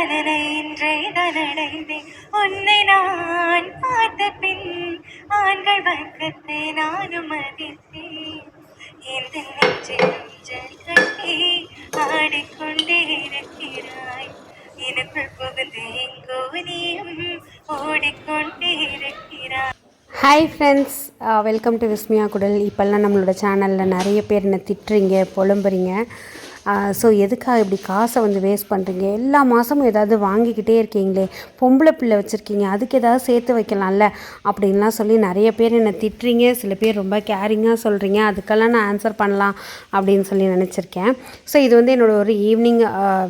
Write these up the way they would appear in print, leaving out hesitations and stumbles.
அதனை இன்றை தனடைந்தேன் உன்னை நான் பார்த்த பின் ஆண்கள் வர்க்கத்தை நானும் மதித்தேன் எந்த நெஞ்சில் நெஞ்சல் கட்டி ஆடிக்கொண்டே இருக்கிறாய் எனக்குள் புகுந்து எங்கோ நீயும் ஓடிக்கொண்டே இருக்கிறாய். Hi friends, welcome to Vismaya குடல். இப்போல்லாம் நம்மளோட சேனலில் நிறைய பேர் என்ன திட்டுறீங்க, புலம்புறீங்க. ஸோ எதுக்காக இப்படி காசை வேஸ்ட் பண்ணுறீங்க? எல்லா மாதமும் ஏதாவது வாங்கிக்கிட்டே இருக்கீங்களே, பொம்பளை பிள்ளை வச்சுருக்கீங்க, அதுக்கு ஏதாவது சேர்த்து வைக்கலாம்ல அப்படின்லாம் சொல்லி நிறைய பேர் என்னை திட்டுறீங்க. சில பேர் ரொம்ப கேரிங்காக சொல்கிறீங்க. அதுக்கெல்லாம் நான் ஆன்சர் பண்ணலாம் அப்படின்னு சொல்லி நினச்சிருக்கேன். ஸோ இது என்னோடய ஒரு ஈவினிங்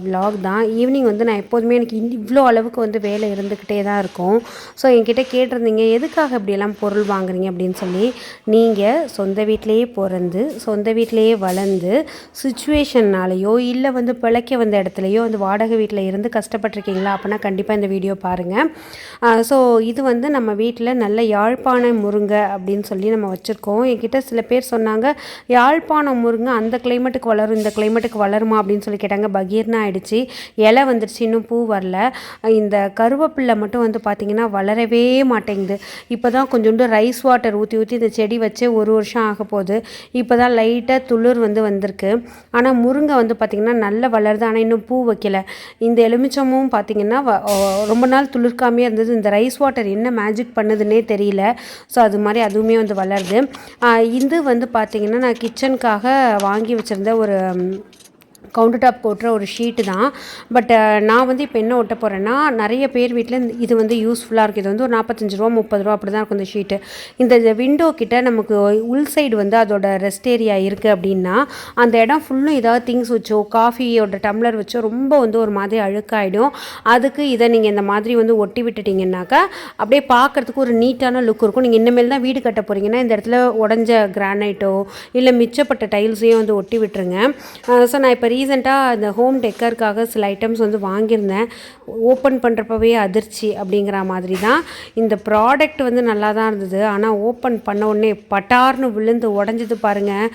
விலாக் தான். ஈவினிங் நான் எப்போதுமே எனக்கு இவ்வளோ அளவுக்கு வேலை இருந்துக்கிட்டே தான் இருக்கும். ஸோ என்கிட்ட கேட்டிருந்தீங்க எதுக்காக இப்படியெல்லாம் பொருள் வாங்குறீங்க அப்படின்னு சொல்லி. நீங்கள் சொந்த வீட்டிலையே பிறந்து சொந்த வீட்டிலையே வளர்ந்து சுச்சுவேஷன் இல்லை பிழைக்க வந்த இடத்துலையோ வாடகை வீட்டில் இருந்து கஷ்டப்பட்டிருக்கீங்களா அப்படின்னா கண்டிப்பாக இந்த வீடியோ பாருங்கள். ஸோ இது நம்ம வீட்டில் நல்ல யாழ்ப்பாண முருங்கை அப்படின்னு சொல்லி நம்ம வச்சுருக்கோம். என்கிட்ட சில பேர் சொன்னாங்க, யாழ்ப்பாணம் முருங்கை அந்த கிளைமேட்டுக்கு வளரும், இந்த கிளைமேட்டுக்கு வளருமா அப்படின்னு சொல்லி கேட்டாங்க. பகீர்னா ஆகிடுச்சு, இலை வந்துடுச்சு, இன்னும் பூ வரல. இந்த கருவேப்பில்லை மட்டும் பார்த்திங்கன்னா வளரவே மாட்டேங்குது. இப்போ தான் கொஞ்சோண்டு ரைஸ் வாட்டர் ஊற்றி ஊற்றி இந்த செடி வச்சு ஒரு வருஷம் ஆக போகுது. இப்போ தான் லைட்டாக துளிர் வந்திருக்கு. ஆனால் முருங்கை பார்த்திங்கன்னா நல்லா வளருது, ஆனால் இன்னும் பூ வைக்கல. இந்த எலுமிச்சமும் பார்த்திங்கன்னா ரொம்ப நாள் துளிர்க்காமையே இருந்தது. இந்த ரைஸ் வாட்டர் என்ன மேஜிக் பண்ணுதுன்னே தெரியல. ஸோ அது மாதிரி அதுவுமே வளருது. இது பார்த்திங்கன்னா நான் கிச்சனுக்காக வாங்கி வச்சுருந்த ஒரு கவுண்டர் டாப் போட்டுற ஒரு ஷீட்டு தான். பட் நான் இப்போ என்ன ஒட்ட போகிறேன்னா, நிறைய பேர் வீட்டில் இது யூஸ்ஃபுல்லாக இருக்குது. இது ஒரு 45 ரூபா 30 ரூபா அப்படி தான் இருக்கும் இந்த ஷீட்டு. இந்த விண்டோ கிட்ட நமக்கு உள் சைடு அதோட ரெஸ்ட் ஏரியா இருக்குது அப்படின்னா அந்த இடம் ஃபுல்லும் ஏதாவது திங்ஸ் வச்சோ, காஃபியோட டம்ளர் வச்சோ ரொம்ப ஒரு மாதிரி அழுக்காயிடும். அதுக்கு இதை நீங்கள் இந்த மாதிரி ஒட்டி விட்டுட்டிங்கன்னாக்கா அப்படியே பார்க்குறதுக்கு ஒரு நீட்டான லுக் இருக்கும். நீங்கள் இனிமேல் தான் வீடு கட்ட போகிறீங்கன்னா இந்த இடத்துல உடஞ்ச கிரானைட்டோ இல்லை மிச்சப்பட்ட டைல்ஸையும் ஒட்டி விட்டுருங்க. ஸோ நான் இப்போ ரீசெண்டாக இந்த ஹோம் டெக்கருக்காக சில ஐட்டம்ஸ் வாங்கியிருந்தேன். ஓப்பன் பண்ணுறப்பவே அதிர்ச்சி அப்படிங்கிற மாதிரி தான். இந்த ப்ராடக்ட் நல்லா தான் இருந்தது. ஆனால் ஓப்பன் பண்ண உடனே பட்டார்னு விழுந்து உடஞ்சது பாருங்கள்.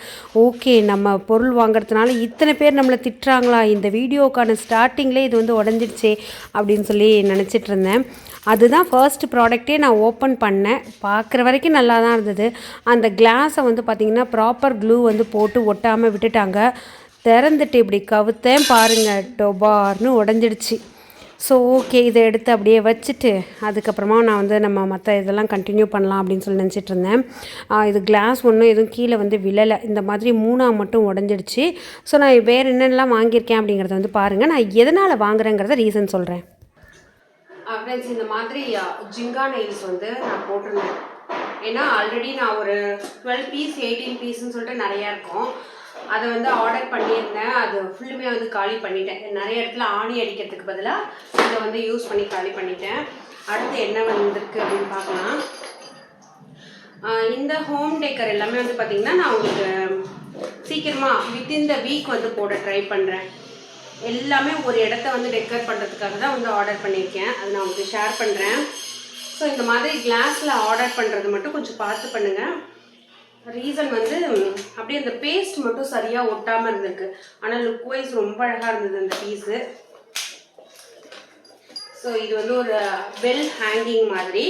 ஓகே, நம்ம பொருள் வாங்குறதுனால இத்தனை பேர் நம்மளை திட்டுறாங்களா, இந்த வீடியோக்கான ஸ்டார்டிங்லேயே இது உடஞ்சிடுச்சே அப்படின்னு சொல்லி நினச்சிட்டு இருந்தேன். அதுதான் ஃபர்ஸ்ட் ப்ராடக்டே நான் ஓப்பன் பண்ணேன். பார்க்குற வரைக்கும் நல்லா தான் இருந்தது. அந்த கிளாஸை பார்த்திங்கன்னா ப்ராப்பர் க்ளூ போட்டு ஒட்டாமல் விட்டுட்டாங்க. திறந்துட்டு இப்படி கவுத்தேன் பாருங்கள், டொபார்னு உடஞ்சிடுச்சு. ஸோ ஓகே, இதை எடுத்து அப்படியே வச்சுட்டு அதுக்கப்புறமா நான் நம்ம மற்ற இதெல்லாம் கண்டினியூ பண்ணலாம் அப்படின்னு சொல்லி நினச்சிட்டு இருந்தேன். இது கிளாஸ் ஒன்றும் எதுவும் கீழே விழலை, இந்த மாதிரி 3 மட்டும் உடஞ்சிடுச்சு. ஸோ நான் வேறு என்னென்னலாம் வாங்கியிருக்கேன் அப்படிங்கிறத பாருங்கள். நான் எதனால் வாங்குறேங்கிறத ரீசன் சொல்கிறேன். ஃப்ரெண்ட்ஸ், இந்த மாதிரி ஜிங்கா நெயில்ஸ் நான் போட்டிருந்தேன். ஏன்னா ஆல்ரெடி நான் ஒரு 12 பீஸ் 18 பீஸ்ன்னு சொல்லிட்டு நிறையா இருக்கும். அதை ஆர்டர் பண்ணியிருந்தேன். அது ஃபுல்லுமே காலி பண்ணிட்டேன். நிறைய இடத்துல ஆணி அடிக்கிறதுக்கு பதிலாக இதை யூஸ் பண்ணி காலி பண்ணிட்டேன். அடுத்து என்ன வந்திருக்கு அப்படின்னு பார்க்கலாம். இந்த ஹோம் டெக்கர் எல்லாமே பார்த்திங்கன்னா நான் உங்களுக்கு சீக்கிரமாக வித்தின் த வீக் போட ட்ரை பண்ணுறேன். எல்லாமே ஒரு இடத்த டெக்கர் பண்ணுறதுக்காக தான் ஆர்டர் பண்ணியிருக்கேன். அது நான் உங்களுக்கு ஷேர் பண்ணுறேன். ஸோ இந்த மாதிரி கிளாஸில் ஆர்டர் பண்ணுறது மட்டும் கொஞ்சம் பார்த்து பண்ணுங்கள். ரீசன் அப்படியே அந்த பேஸ்ட் மட்டும் சரியாக ஒட்டாமல் இருந்திருக்கு. ஆனால் லுக் வைஸ் ரொம்ப அழகாக இருந்தது அந்த பீஸு. ஸோ இது ஒரு பெல் ஹேங்கிங் மாதிரி.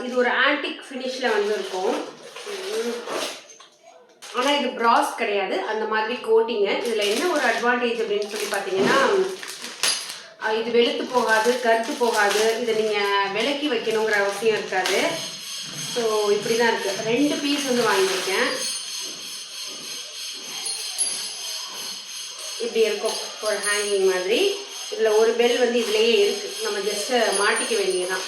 இது ஒரு ஆன்டிக் ஃபினிஷில் இருக்கும். ஆனால் இது ப்ராஸ் கிடையாது, அந்த மாதிரி கோட்டிங்க. இதில் என்ன ஒரு அட்வான்டேஜ் அப்படின்னு சொல்லி பார்த்தீங்கன்னா, இது வெளுத்து போகாது, கருத்து போகாது. இதை நீங்கள் விலக்கி வைக்கணுங்கிற அவசியம் இருக்காது. ஸோ இப்படி தான் இருக்குது. 2 பீஸ் வாங்கியிருக்கேன். இப்படி இருக்கும் ஒரு ஹேங்கிங் மாதிரி. இதில் ஒரு பெல் இதுலேயே இருக்குது. நம்ம ஜஸ்ட்டு மாட்டிக்க வேண்டியதான்.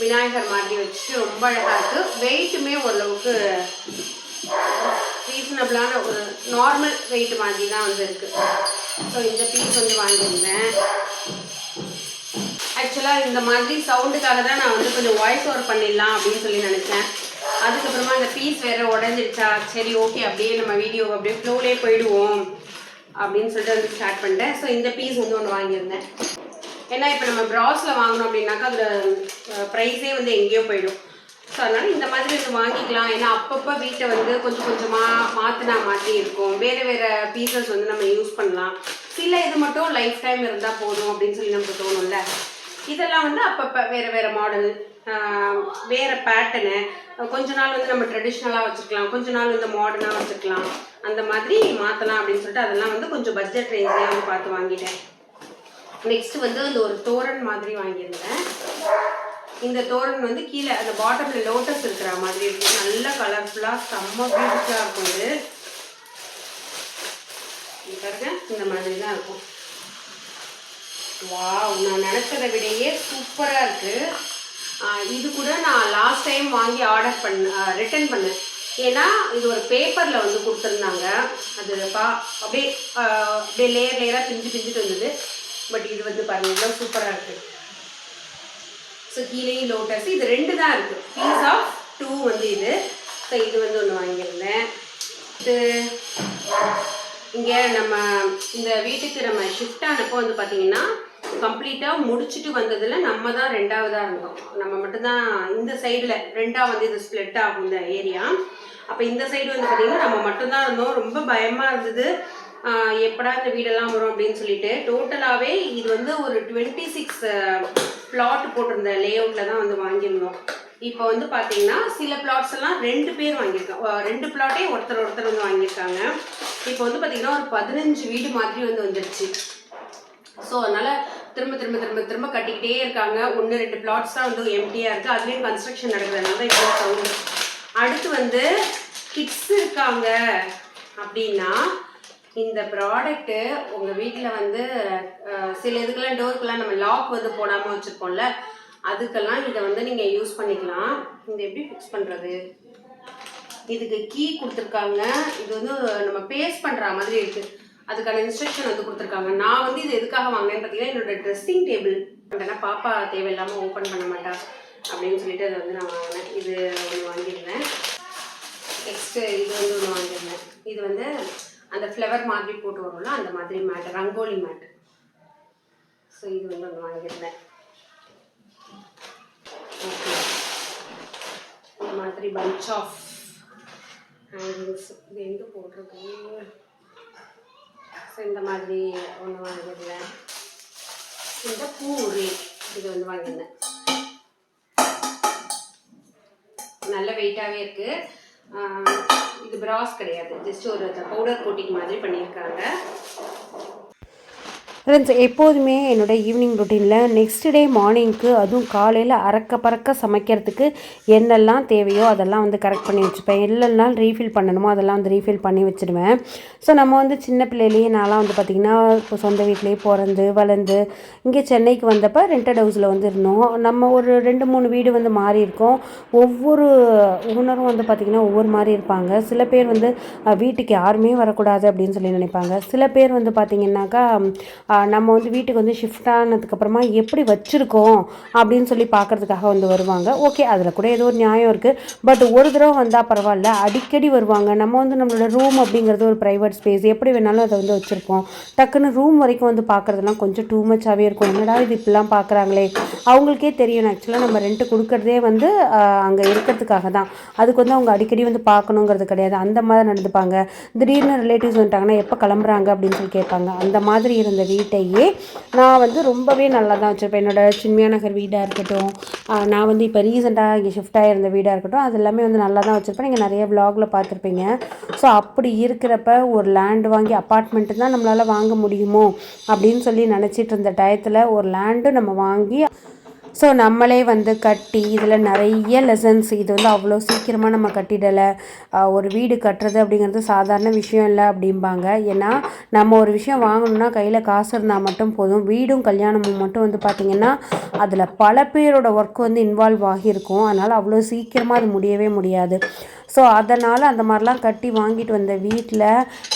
விநாயகர் மாதிரி வச்சுட்டு ரொம்ப அழகாக இருக்குது. வெயிட்டுமே ஓரளவுக்கு ரீசனபிளான ஒரு நார்மல் வெயிட் மாதிரி தான் இருக்குது. ஸோ இந்த பீஸ் வாங்கியிருந்தேன். ஆக்சுவலாக இந்த மாதிரி சவுண்டுக்காக தான் நான் கொஞ்சம் வாய்ஸ் ஓவர் பண்ணிடலாம் அப்படின்னு சொல்லி நினச்சேன். அதுக்கப்புறமா அந்த பீஸ் வேறு உடஞ்சிடுச்சா, சரி ஓகே அப்படியே நம்ம வீடியோ அப்படியே ஃப்ளோலே போயிடுவோம் அப்படின்னு சொல்லிட்டு ஸ்டார்ட் பண்ணிட்டேன். ஸோ இந்த பீஸ் ஒன்று வாங்கியிருந்தேன். ஏன்னா இப்போ நம்ம ப்ராஸில் வாங்கினோம் அப்படின்னாக்கா அதில் ப்ரைஸே எங்கேயோ போயிடும். ஸோ அதனால் இந்த மாதிரி வாங்கிக்கலாம். ஏன்னா அப்பப்போ வீட்டை கொஞ்சம் கொஞ்சமாக மாற்றினா மாதிரி இருக்கும். வேறு வேறு பீசஸ் நம்ம யூஸ் பண்ணலாம். சில இது மட்டும் லைஃப் டைம் இருந்தால் போதும் அப்படின்னு சொல்லி நமக்கு தோணும்ல. இதெல்லாம் வந்து அப்பப்போ வேறு மாடல், வேறு பேட்டர்னு, கொஞ்ச நாள் வந்து நம்ம ட்ரெடிஷ்னலாக வச்சுக்கலாம், கொஞ்ச நாள் வந்து மாடர்னாக வச்சுக்கலாம், அந்த மாதிரி மாற்றலாம் அப்படின்னு சொல்லிட்டு அதெல்லாம் வந்து கொஞ்சம் பட்ஜெட் ரேஞ்சிலே வந்து பார்த்து வாங்கிட்டேன். நெக்ஸ்ட் வந்து அந்த ஒரு தோரண் மாதிரி வாங்கியிருந்தேன். இந்த தோரண் வந்து கீழே அந்த பாட்டமில் லோட்டஸ் இருக்கிற மாதிரி இருக்கும். நல்ல கலர்ஃபுல்லாக செம்ம பியூட்டிஃபுல்லாக இருக்கும். இது பாருங்க, இந்த மாதிரி தான் இருக்கும். வாவ், நான் நினச்சதை விடையே சூப்பராக இருக்குது. இது கூட நான் லாஸ்ட் டைம் வாங்கி ரிட்டர்ன் பண்ணேன். ஏன்னா இது ஒரு பேப்பரில் வந்து கொடுத்துருந்தாங்க. அது அப்படியே லேயராக பிஞ்சுட்டு வந்தது. பட் இது வந்து பாருங்கள் இவ்வளோ சூப்பராக இருக்குது. ஸோ கீழேயும் லோட்டஸ், இது 2 தான் இருக்குது. பீஸ் ஆஃப் 2 வந்து இது. ஸோ இது வந்து ஒன்று வாங்கியிருந்தேன். இது இங்கே நம்ம இந்த வீட்டுக்கு நம்ம ஷிஃப்ட் ஆனப்போ வந்து பார்த்திங்கன்னா கம்ப்ளீட்டாக முடிச்சுட்டு வந்ததில் நம்ம தான் 2ஆவதாக இருந்தோம். நம்ம மட்டும்தான் இந்த சைடில் 2ஆக வந்து இது ஸ்ப்ளிட் ஆகும் இந்த ஏரியா. அப்போ இந்த சைடு வந்து பார்த்திங்கன்னா நம்ம மட்டும்தான் இருந்தோம். ரொம்ப பயமாக இருந்தது, எப்படா இந்த வீடெல்லாம் வரும் அப்படின்னு சொல்லிட்டு. டோட்டலாகவே இது வந்து ஒரு 26 பிளாட் போட்டிருந்த லேஅவுட்டில் தான் வந்து வாங்கியிருந்தோம். இப்போ வந்து பார்த்தீங்கன்னா சில பிளாட்ஸ் எல்லாம் 2 பேர் வாங்கியிருக்காங்க, 2 பிளாட்டே ஒருத்தர் வந்து வாங்கியிருக்காங்க. இப்போ வந்து பார்த்தீங்கன்னா ஒரு 15 வீடு மாதிரி வந்து வந்துடுச்சு. ஸோ அதனால் திரும்ப கட்டிக்கிட்டே இருக்காங்க. 1-2 பிளாட்ஸ் தான் வந்து எம்டியாக இருக்குது. அதுலேயும் கன்ஸ்ட்ரக்ஷன் நடக்கிறதுனால தான் இப்போ சவுண்டு. அடுத்து வந்து கிட்ஸ் இருக்காங்க அப்படின்னா இந்த ப்ராடக்ட்டு உங்கள் வீட்டில் வந்து சில இதுக்கெல்லாம் டோருக்கெல்லாம் நம்ம லாக் வந்து போடாமல் வச்சுருப்போம்ல, அதுக்கெல்லாம் இதை வந்து நீங்கள் யூஸ் பண்ணிக்கலாம். இது எப்படி ஃபிக்ஸ் பண்ணுறது? இதுக்கு கீ கொடுத்துருக்காங்க. இது வந்து நம்ம பேஸ்ட் பண்ணுற மாதிரி இருக்குது. அதுக்கான இன்ஸ்ட்ரக்ஷன் வந்து கொடுத்துருக்காங்க. நான் வந்து இது எதுக்காக வாங்கினேன்னு பார்த்தீங்கன்னா என்னோட ட்ரெஸ்ஸிங் டேபிள் ஏன்னா பாப்பா தேவையில்லாமல் ஓப்பன் பண்ண மாட்டா அப்படின்னு சொல்லிட்டு அதை வந்து நான் வாங்கினேன். இது ஒன்று வாங்கியிருந்தேன். நெக்ஸ்ட்டு இது வந்து ஒன்று வாங்கியிருந்தேன். இது வந்து அந்த ஃப்ளவர் மாதிரி போட்டு வரும்ல அந்த மாதிரி மேட், ரங்கோலி மேட். ஸோ இது வந்து ஒன்று வாங்கியிருந்தேன். ஓகே, இந்த மாதிரி பஞ்ச் ஆஃப் ஹேங்கிங்ஸ். இது எங்கே போடுறது? ஸோ இந்த மாதிரி ஒன்று வாங்கியிருந்தேன். இந்த பூரி இது வந்து வாங்கியிருந்தேன். நல்ல வெயிட்டாகவே இருக்குது. இது பிராஸ் கிடையாது, ஜஸ்ட் ஒரு பவுடர் கோட்டிங் மாதிரி பண்ணியிருக்காங்க. ஃப்ரெண்ட்ஸ், எப்போதுமே என்னோட ஈவினிங் ரொட்டீனில் நெக்ஸ்ட் டே மார்னிங்க்கு அதுவும் காலையில் அறக்க பறக்க சமைக்கிறதுக்கு என்னெல்லாம் தேவையோ அதெல்லாம் வந்து கரெக்ட் பண்ணி வச்சுப்பேன். எல்லாம் ரீஃபில் பண்ணணுமோ அதெல்லாம் வந்து ரீஃபில் பண்ணி வச்சுடுவேன். ஸோ நம்ம வந்து சின்ன பிள்ளையிலேயே நான்லாம் வந்து பார்த்திங்கன்னா இப்போ சொந்த வீட்டிலேயே பிறந்து வளர்ந்து இங்கே சென்னைக்கு வந்தப்போ ரெண்டட் ஹவுஸில் வந்து இருந்தோம். நம்ம ஒரு 2-3 வீடு வந்து மாறி இருக்கோம். ஒவ்வொரு ஓனரும் வந்து பார்த்திங்கன்னா ஒவ்வொரு மாதிரி இருப்பாங்க. சில பேர் வந்து வீட்டுக்கு யாருமே வரக்கூடாது அப்படின்னு சொல்லி நினைப்பாங்க. சில பேர் வந்து பார்த்திங்கன்னாக்கா நம்ம வந்து வீட்டுக்கு வந்து ஷிஃப்ட் ஆனதுக்கப்புறமா எப்படி வச்சுருக்கோம் அப்படின்னு சொல்லி பார்க்குறதுக்காக வந்து வருவாங்க. ஓகே, அதில் கூட ஏதோ ஒரு நியாயம் இருக்குது. பட் ஒரு தடவை வந்தால் பரவாயில்ல, அடிக்கடி வருவாங்க. நம்ம வந்து நம்மளோட ரூம் அப்படிங்கிறது ஒரு ப்ரைவேட் ஸ்பேஸ், எப்படி வேணாலும் அதை வந்து வச்சுருப்போம். டக்குன்னு ரூம் வரைக்கும் வந்து பார்க்குறதுலாம் கொஞ்சம் டூ மச்சாகவே இருக்கும். என்னடா இது இப்படிலாம் பார்க்குறாங்களே, அவங்களுக்கே தெரியும் ஆக்சுவலாக நம்ம ரெண்ட்டு கொடுக்குறதே வந்து அங்கே இருக்கிறதுக்காக தான். அதுக்கு வந்து அவங்க அடிக்கடி வந்து பார்க்கணுங்கிறது கிடையாது. அந்த மாதிரி நடந்துப்பாங்க. திடீர்னு ரிலேட்டிவ்ஸ் வந்துட்டாங்கன்னா எப்போ கிளம்புறாங்க அப்படின்னு சொல்லி கேட்பாங்க. அந்த மாதிரி இருந்த வீட்டையே நான் வந்து ரொம்பவே நல்லா தான் வச்சுருப்பேன். என்னோடய சின்மயா நகர் வீடாக இருக்கட்டும், நான் வந்து இப்போ ரீசெண்டாக இங்கே ஷிஃப்ட் ஆகிருந்த வீடாக இருக்கட்டும், அது எல்லாமே வந்து நல்லா தான் வச்சுருப்பேன். நீங்கள் நிறைய வ்ளாகில் பார்த்துருப்பீங்க. ஸோ அப்படி இருக்கிறப்ப ஒரு லேண்டு வாங்கி அப்பார்ட்மெண்ட்டு தான் நம்மளால் வாங்க முடியுமோ அப்படின்னு சொல்லி நினச்சிட்டு இருந்த டயத்தில் ஒரு லேண்டு நம்ம வாங்கி ஸோ நம்மளே வந்து கட்டி இதில் நிறைய லெசன்ஸ். இது வந்து அவ்வளோ சீக்கிரமாக நம்ம கட்டிடலை. ஒரு வீடு கட்டுறது அப்படிங்கிறது சாதாரண விஷயம் இல்லை அப்படிம்பாங்க. ஏன்னா நம்ம ஒரு விஷயம் வாங்கணுன்னா கையில் காசு இருந்தால் மட்டும் போதும். வீடும் கல்யாணமும் மட்டும் வந்து பார்த்திங்கன்னா அதில் பல பேரோட ஒர்க் வந்து இன்வால்வ் ஆகியிருக்கும். அதனால் அவ்வளோ சீக்கிரமாக அது முடியவே முடியாது. ஸோ அதனால் அந்த மாதிரிலாம் கட்டி வாங்கிட்டு வந்த வீட்டில்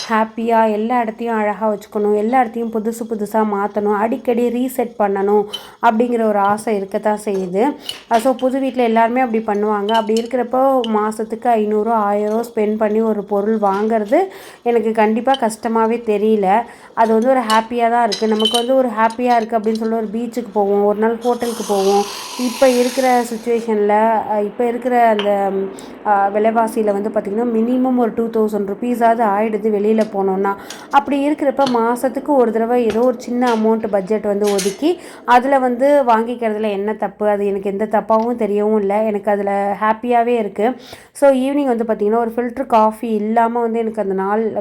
ஹாப்பியாக எல்லா இடத்தையும் அழகாக வச்சுக்கணும், எல்லா இடத்தையும் புதுசாக மாற்றணும், அடிக்கடி ரீசெட் பண்ணணும் அப்படிங்கிற ஒரு ஆசை இருக்கத்தான் செய்யுது. ஸோ புது வீட்டில் எல்லாருமே அப்படி பண்ணுவாங்க. அப்படி இருக்கிறப்போ மாதத்துக்கு 500-1000 ஸ்பெண்ட் பண்ணி ஒரு பொருள் வாங்கிறது எனக்கு கண்டிப்பாக கஷ்டமாகவே தெரியல. அது வந்து ஒரு ஹாப்பியாக தான் இருக்குது. நமக்கு வந்து ஒரு ஹாப்பியாக இருக்குது அப்படின்னு சொல்லி ஒரு பீச்சுக்கு போவோம், ஒரு நாள் ஹோட்டலுக்கு போவோம். இப்போ இருக்கிற சுச்சுவேஷனில் இப்போ இருக்கிற அந்த விலைவாசி விலைவாசியில் வந்து பார்த்திங்கன்னா மினிமம் ஒரு 2000 ருபீஸாவது ஆகிடுது வெளியில் போனோன்னா. அப்படி இருக்கிறப்ப மாதத்துக்கு ஒரு தடவை ஏதோ ஒரு சின்ன அமௌண்ட் பட்ஜெட் வந்து ஒதுக்கி அதில் வந்து வாங்கிக்கிறதுல என்ன தப்பு? அது எனக்கு எந்த தப்பாகவும் தெரியவும் இல்லை. எனக்கு அதில் ஹாப்பியாகவே இருக்குது. ஸோ ஈவினிங் வந்து பார்த்திங்கன்னா ஒரு ஃபில்ட்ரு காஃபி இல்லாமல் வந்து எனக்கு அந்த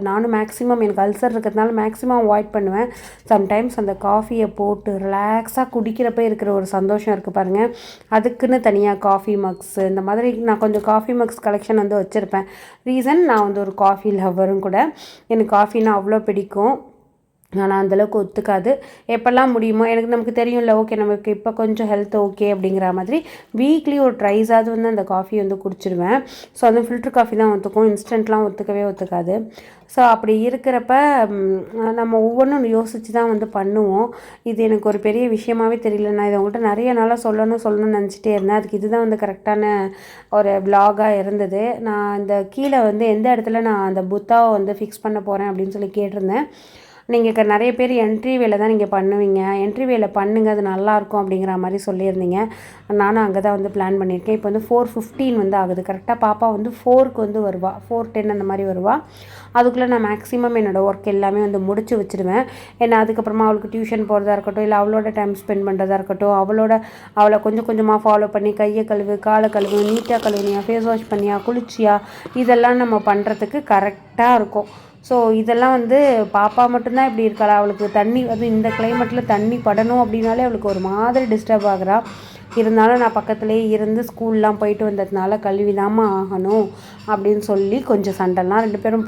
நானும் மேக்ஸிமம் எனக்கு அல்சர் இருக்கிறதுனால மேக்ஸிமம் அவாய்ட் பண்ணுவேன். சம்டைம்ஸ் அந்த காஃபியை போட்டு ரிலாக்ஸாக குடிக்கிறப்ப இருக்கிற ஒரு சந்தோஷம் இருக்குது பாருங்கள். அதுக்குன்னு தனியாக காஃபி மக்ஸ் இந்த மாதிரி நான் கொஞ்சம் காஃபி மக்ஸ் கலெக்ஷன் வந்து வச்சுருப்பேன். ரீசன் நான் வந்து ஒரு காஃபி லவ்வரும் கூட. எனக்கு காஃபின்னா அவ்வளோ பிடிக்கும். ஆனால் அந்தளவுக்கு ஒத்துக்காது. எப்போல்லாம் முடியுமோ எனக்கு நமக்கு தெரியும்ல, ஓகே நமக்கு இப்போ கொஞ்சம் ஹெல்த் ஓகே அப்படிங்கிற மாதிரி வீக்லி ஒரு ட்ரைஸாவது வந்து அந்த காஃபி வந்து குடிச்சிடுவேன். ஸோ அந்த ஃபில்ட்ரு காஃபி தான் ஒத்துக்கும், இன்ஸ்டன்ட்லாம் ஒத்துக்காது. ஸோ அப்படி இருக்கிறப்ப நம்ம ஒவ்வொன்றும் யோசித்து தான் வந்து பண்ணுவோம். இது எனக்கு ஒரு பெரிய விஷயமாகவே தெரியல. நான் இதை உங்கள்கிட்ட நிறைய நாளாக சொல்லணும்னு நினச்சிட்டே இருந்தேன். அதுக்கு இதுதான் வந்து கரெக்டான ஒரு விலாகாக இருந்தது. நான் இந்த கீழே வந்து எந்த இடத்துல நான் அந்த புத்தாவை வந்து ஃபிக்ஸ் பண்ண போகிறேன் அப்படின்னு சொல்லி கேட்டிருந்தேன். நீங்கள் நிறைய பேர் என்ட்ரி வேலை தான் நீங்கள் பண்ணுவீங்க, என்ட்ரி வேலை பண்ணுங்கள், அது நல்லாயிருக்கும் அப்படிங்கிற மாதிரி சொல்லியிருந்தீங்க. நானும் அங்கே தான் வந்து பிளான் பண்ணியிருக்கேன். இப்போ வந்து 4:15 வந்து ஆகுது. கரெக்டாக பாப்பா வந்து 4க்கு வந்து வருவா, 4:10 அந்த மாதிரி வருவா. அதுக்குள்ளே நான் மேக்ஸிமம் என்னோடய ஒர்க் எல்லாமே வந்து முடிச்சு வச்சுடுவேன். ஏன்னா அதுக்கப்புறமா அவளுக்கு டியூஷன் போகிறதா இருக்கட்டும், இல்லை அவளோட டைம் ஸ்பெண்ட் பண்ணுறதா இருக்கட்டும், அவளை கொஞ்சம் கொஞ்சமாக ஃபாலோ பண்ணி கையை கழுவு, காலை கழுவு, நீட்டாக கழுவினியா, ஃபேஸ் வாஷ் பண்ணியா, குளிச்சியா, இதெல்லாம் நம்ம பண்ணுறதுக்கு கரெக்டாக இருக்கும். ஸோ இதெல்லாம் வந்து பாப்பா மட்டும்தான் இப்படி இருக்காளா? அவளுக்கு தண்ணி அது இந்த கிளைமேட்டில் தண்ணி படணும் அப்படின்னாலே அவளுக்கு ஒரு மாதிரி டிஸ்டர்ப் ஆகுறா. இருந்தாலும் நான் பக்கத்துலேயே இருந்து ஸ்கூல்லாம் போயிட்டு வந்ததுனால கழுவி தாம்மா ஆகணும் அப்படின்னு சொல்லி கொஞ்சம் சண்டைலாம் 2 பேரும்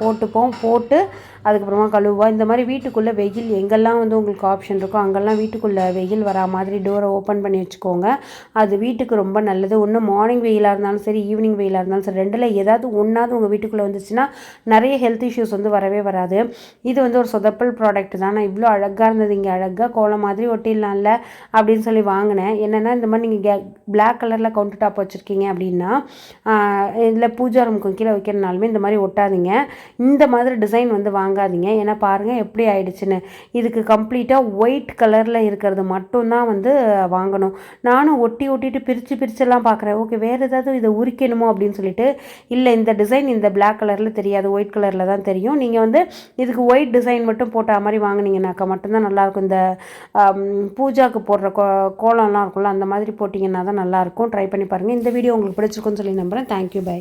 போட்டு அதுக்கப்புறமா கழுவுவா. இந்த மாதிரி வீட்டுக்குள்ளே வெயில் எங்கெல்லாம் வந்து உங்களுக்கு ஆப்ஷன் இருக்கோ அங்கெல்லாம் வீட்டுக்குள்ளே வெயில் வரா மாதிரி டோரை ஓப்பன் பண்ணி வச்சுக்கோங்க. அது வீட்டுக்கு ரொம்ப நல்லது. ஒன்று மார்னிங் வெயிலாக இருந்தாலும் சரி, ஈவினிங் வெயிலாக இருந்தாலும் சரி, ரெண்டில் ஏதாவது ஒன்றாவது உங்கள் வீட்டுக்குள்ளே வந்துச்சுன்னா நிறைய ஹெல்த் இஷ்யூஸ் வந்து வரவே வராது. இது வந்து ஒரு சொதப்பல் ப்ராடக்ட் தான். நான் இவ்வளோ அழகாக இருந்தது, இங்கே அழகாக கோலம் மாதிரி ஒட்டிடலாம்ல அப்படின்னு சொல்லி வாங்கினேன். என்னென்னா இந்த மாதிரி நீங்கள் பிளாக் கலரில் கவுண்டர் டாப் வச்சுருக்கீங்க அப்படின்னா இதில் பூஜா ரூமுக்கு கீழே வைக்கிறனாலுமே இந்த மாதிரி ஒட்டாதீங்க. இந்த மாதிரி டிசைன் வந்து வாங்காதீங்க. ஏன்னா பாருங்கள் எப்படி ஆயிடுச்சுன்னு. இதுக்கு கம்ப்ளீட்டாக ஒயிட் கலரில் இருக்கிறது மட்டும்தான் வந்து வாங்கணும். நானும் ஒட்டிட்டு பிரிச்செல்லாம் பார்க்குறேன். ஓகே வேறு ஏதாவது இதை உரிக்கணுமோ அப்படின்னு சொல்லிட்டு, இல்லை இந்த டிசைன் இந்த பிளாக் கலரில் தெரியாது, ஒயிட் கலரில் தான் தெரியும். நீங்கள் வந்து இதுக்கு ஒயிட் டிசைன் மட்டும் போட்ட மாதிரி வாங்கினீங்கன்னாக்கா மட்டும்தான் நல்லாயிருக்கும். இந்த பூஜாவுக்கு போடுற கோலம்லாம் இருக்கும்ல, அந்த மாதிரி போட்டிங்கன்னா தான் நல்லாயிருக்கும். ட்ரை பண்ணி பாருங்கள். இந்த வீடியோ உங்களுக்கு பிடிச்சிருக்குன்னு சொல்லி நம்புகிறேன். Thank you, by.